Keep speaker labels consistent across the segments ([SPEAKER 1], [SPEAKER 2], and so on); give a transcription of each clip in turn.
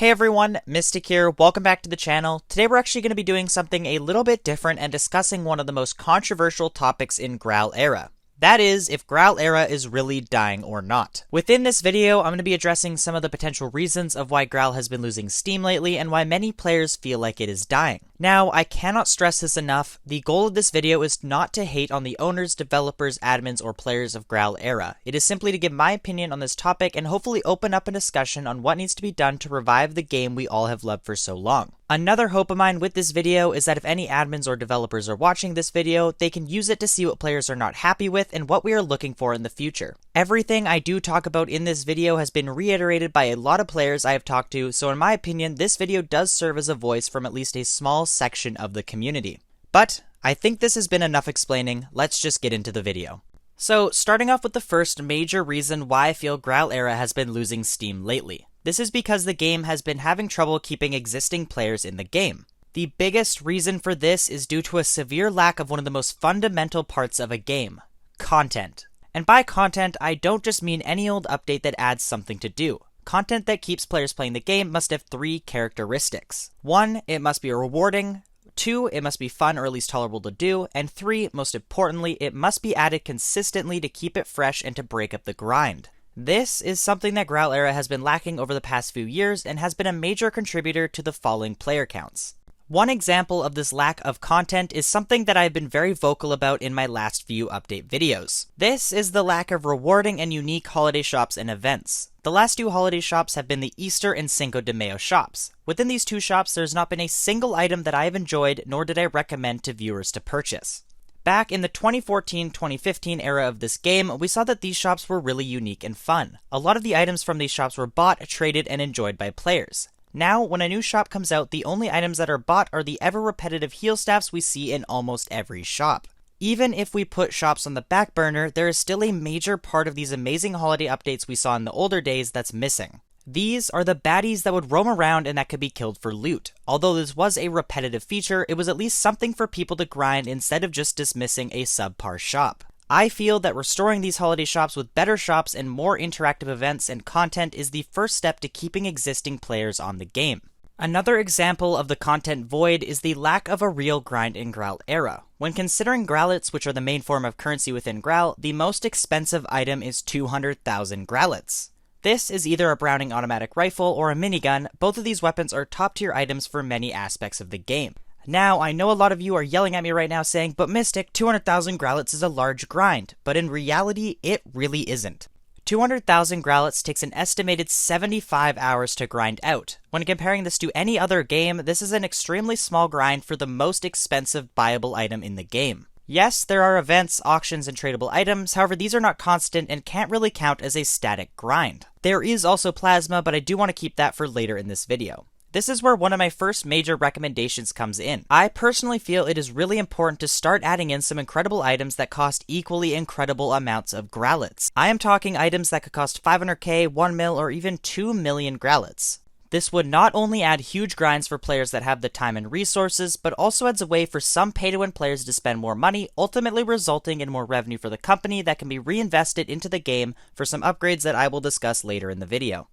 [SPEAKER 1] Hey everyone, Mistik here, welcome back to the channel. Today we're actually going to be doing something a little bit different and discussing one of the most controversial topics in Graal Era. That is, if Graal Era is really dying or not. Within this video, I'm going to be addressing some of the potential reasons of why Graal has been losing steam lately and why many players feel like it is dying. Now, I cannot stress this enough, the goal of this video is not to hate on the owners, developers, admins, or players of Graal Era. It is simply to give my opinion on this topic and hopefully open up a discussion on what needs to be done to revive the game we all have loved for so long. Another hope of mine with this video is that if any admins or developers are watching this video, they can use it to see what players are not happy with and what we are looking for in the future. Everything I do talk about in this video has been reiterated by a lot of players I have talked to, so in my opinion, this video does serve as a voice from at least a small section of the community. But I think this has been enough explaining, let's just get into the video. So, starting off with the first major reason why I feel Graal Era has been losing steam lately. This is because the game has been having trouble keeping existing players in the game. The biggest reason for this is due to a severe lack of one of the most fundamental parts of a game: content. And by content, I don't just mean any old update that adds something to do. Content that keeps players playing the game must have three characteristics. 1, it must be rewarding. 2, it must be fun or at least tolerable to do. And 3, most importantly, it must be added consistently to keep it fresh and to break up the grind. This is something that Graal Era has been lacking over the past few years and has been a major contributor to the falling player counts. One example of this lack of content is something that I've been very vocal about in my last few update videos. This is the lack of rewarding and unique holiday shops and events. The last two holiday shops have been the Easter and Cinco de Mayo shops. Within these two shops, there's not been a single item that I have enjoyed, nor did I recommend to viewers to purchase. Back in the 2014-2015 era of this game, we saw that these shops were really unique and fun. A lot of the items from these shops were bought, traded, and enjoyed by players. Now, when a new shop comes out, the only items that are bought are the ever-repetitive heal staffs we see in almost every shop. Even if we put shops on the back burner, there is still a major part of these amazing holiday updates we saw in the older days that's missing. These are the baddies that would roam around and that could be killed for loot. Although this was a repetitive feature, it was at least something for people to grind instead of just dismissing a subpar shop. I feel that restoring these holiday shops with better shops and more interactive events and content is the first step to keeping existing players on the game. Another example of the content void is the lack of a real grind in Graal Era. When considering Graalits, which are the main form of currency within Graal, the most expensive item is 200,000 Graalits. This is either a Browning automatic rifle or a minigun. Both of these weapons are top tier items for many aspects of the game. Now, I know a lot of you are yelling at me right now saying, but Mistik, 200,000 Graalits is a large grind, but in reality, it really isn't. 200,000 Graalits takes an estimated 75 hours to grind out. When comparing this to any other game, this is an extremely small grind for the most expensive buyable item in the game. Yes, there are events, auctions, and tradable items, however these are not constant and can't really count as a static grind. There is also plasma, but I do want to keep that for later in this video. This is where one of my first major recommendations comes in. I personally feel it is really important to start adding in some incredible items that cost equally incredible amounts of Graalits. I am talking items that could cost 500k, 1 mil, or even 2 million Graalits. This would not only add huge grinds for players that have the time and resources, but also adds a way for some pay-to-win players to spend more money, ultimately resulting in more revenue for the company that can be reinvested into the game for some upgrades that I will discuss later in the video.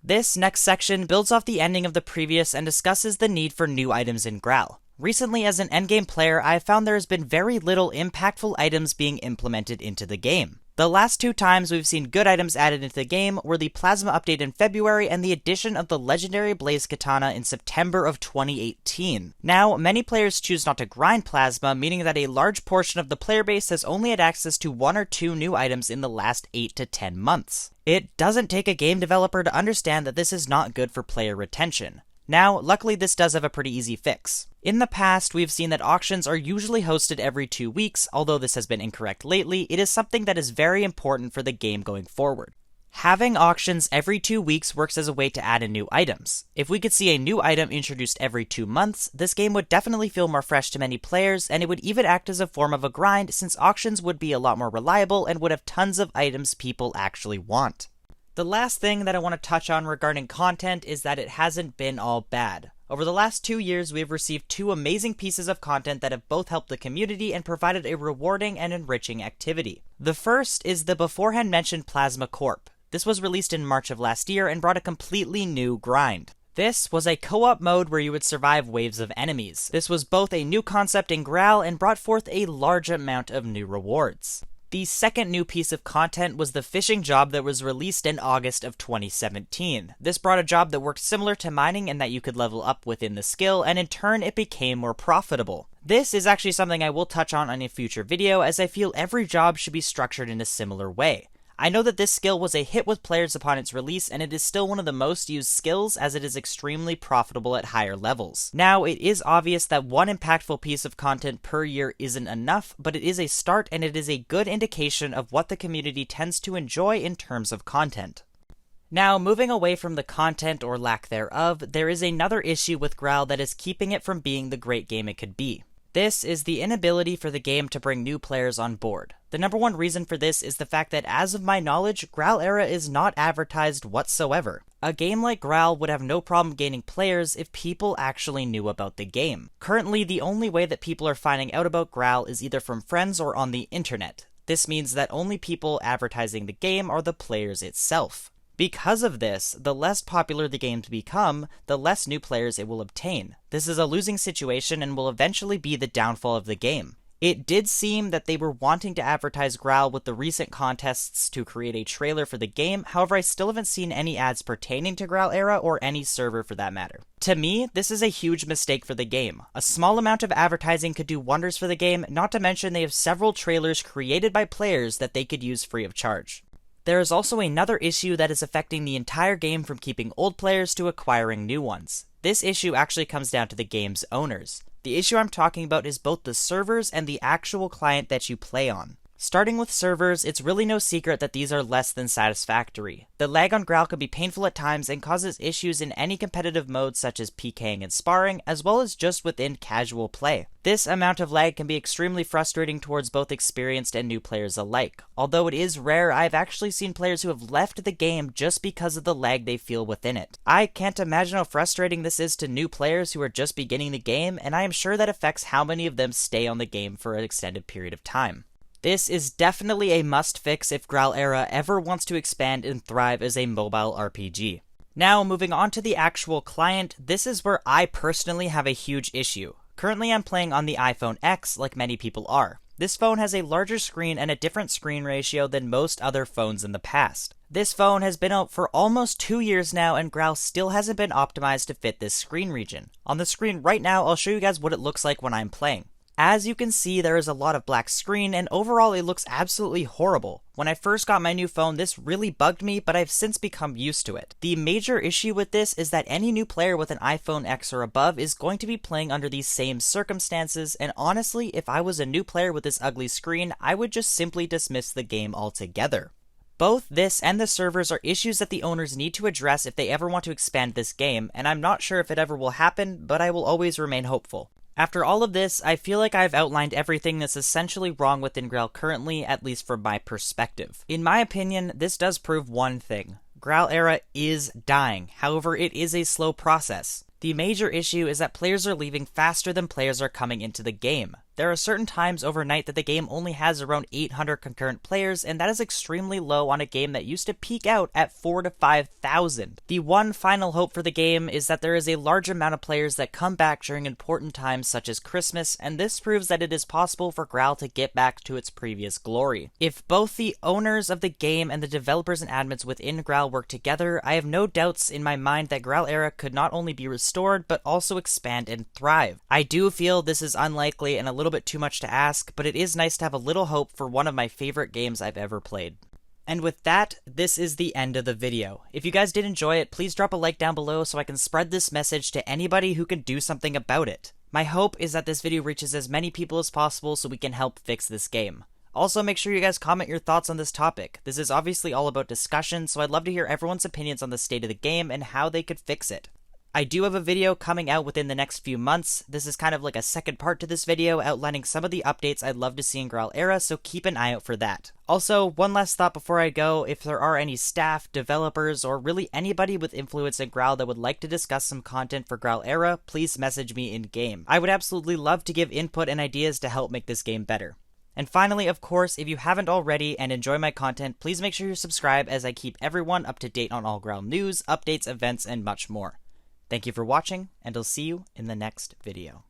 [SPEAKER 1] This next section builds off the ending of the previous and discusses the need for new items in Graal. Recently, as an endgame player, I have found there has been very little impactful items being implemented into the game. The last two times we've seen good items added into the game were the Plasma update in February and the addition of the legendary Blaze Katana in September of 2018. Now, many players choose not to grind Plasma, meaning that a large portion of the player base has only had access to 1 or 2 new items in the last 8 to 10 months. It doesn't take a game developer to understand that this is not good for player retention. Now, luckily this does have a pretty easy fix. In the past, we've seen that auctions are usually hosted every 2 weeks, although this has been incorrect lately, it is something that is very important for the game going forward. Having auctions every 2 weeks works as a way to add in new items. If we could see a new item introduced every 2 months, this game would definitely feel more fresh to many players, and it would even act as a form of a grind since auctions would be a lot more reliable and would have tons of items people actually want. The last thing that I want to touch on regarding content is that it hasn't been all bad. Over the last 2 years, we have received 2 amazing pieces of content that have both helped the community and provided a rewarding and enriching activity. The first is the beforehand mentioned Plasma Corp. This was released in March of last year and brought a completely new grind. This was a co-op mode where you would survive waves of enemies. This was both a new concept in Graal and brought forth a large amount of new rewards. The second new piece of content was the fishing job that was released in August of 2017. This brought a job that worked similar to mining in that you could level up within the skill, and in turn it became more profitable. This is actually something I will touch on in a future video, as I feel every job should be structured in a similar way. I know that this skill was a hit with players upon its release, and it is still one of the most used skills as it is extremely profitable at higher levels. Now, it is obvious that one impactful piece of content per year isn't enough, but it is a start and it is a good indication of what the community tends to enjoy in terms of content. Now, moving away from the content or lack thereof, there is another issue with Graal that is keeping it from being the great game it could be. This is the inability for the game to bring new players on board. The number one reason for this is the fact that, as of my knowledge, Graal Era is not advertised whatsoever. A game like Graal would have no problem gaining players if people actually knew about the game. Currently, the only way that people are finding out about Graal is either from friends or on the internet. This means that only people advertising the game are the players itself. Because of this, the less popular the games become, the less new players it will obtain. This is a losing situation and will eventually be the downfall of the game. It did seem that they were wanting to advertise Graal with the recent contests to create a trailer for the game, however I still haven't seen any ads pertaining to Graal Era or any server for that matter. To me, this is a huge mistake for the game. A small amount of advertising could do wonders for the game, not to mention they have several trailers created by players that they could use free of charge. There is also another issue that is affecting the entire game, from keeping old players to acquiring new ones. This issue actually comes down to the game's owners. The issue I'm talking about is both the servers and the actual client that you play on. Starting with servers, it's really no secret that these are less than satisfactory. The lag on Graal can be painful at times and causes issues in any competitive mode such as PKing and sparring, as well as just within casual play. This amount of lag can be extremely frustrating towards both experienced and new players alike. Although it is rare, I've actually seen players who have left the game just because of the lag they feel within it. I can't imagine how frustrating this is to new players who are just beginning the game, and I am sure that affects how many of them stay on the game for an extended period of time. This is definitely a must fix if Graal Era ever wants to expand and thrive as a mobile RPG. Now, moving on to the actual client, this is where I personally have a huge issue. Currently I'm playing on the iPhone X like many people are. This phone has a larger screen and a different screen ratio than most other phones in the past. This phone has been out for almost 2 years now, and Graal still hasn't been optimized to fit this screen region. On the screen right now, I'll show you guys what it looks like when I'm playing. As you can see, there is a lot of black screen, and overall it looks absolutely horrible. When I first got my new phone, this really bugged me, but I've since become used to it. The major issue with this is that any new player with an iPhone X or above is going to be playing under these same circumstances, and honestly, if I was a new player with this ugly screen, I would just simply dismiss the game altogether. Both this and the servers are issues that the owners need to address if they ever want to expand this game, and I'm not sure if it ever will happen, but I will always remain hopeful. After all of this, I feel like I've outlined everything that's essentially wrong within Graal currently, at least from my perspective. In my opinion, this does prove one thing. Graal Era is dying, however it is a slow process. The major issue is that players are leaving faster than players are coming into the game. There are certain times overnight that the game only has around 800 concurrent players, and that is extremely low on a game that used to peak out at 4,000 to 5,000. The one final hope for the game is that there is a large amount of players that come back during important times such as Christmas, and this proves that it is possible for Graal to get back to its previous glory. If both the owners of the game and the developers and admins within Graal work together, I have no doubts in my mind that Graal Era could not only be restored, but also expand and thrive. I do feel this is unlikely and a little bit too much to ask, but it is nice to have a little hope for one of my favorite games I've ever played. And with that, this is the end of the video. If you guys did enjoy it, please drop a like down below so I can spread this message to anybody who can do something about it. My hope is that this video reaches as many people as possible so we can help fix this game. Also, make sure you guys comment your thoughts on this topic. This is obviously all about discussion, so I'd love to hear everyone's opinions on the state of the game and how they could fix it. I do have a video coming out within the next few months. This is kind of like a second part to this video outlining some of the updates I'd love to see in Graal Era, so keep an eye out for that. Also, one last thought before I go: if there are any staff, developers, or really anybody with influence in Graal that would like to discuss some content for Graal Era, please message me in-game. I would absolutely love to give input and ideas to help make this game better. And finally, of course, if you haven't already and enjoy my content, please make sure you subscribe as I keep everyone up to date on all Graal news, updates, events, and much more. Thank you for watching, and I'll see you in the next video.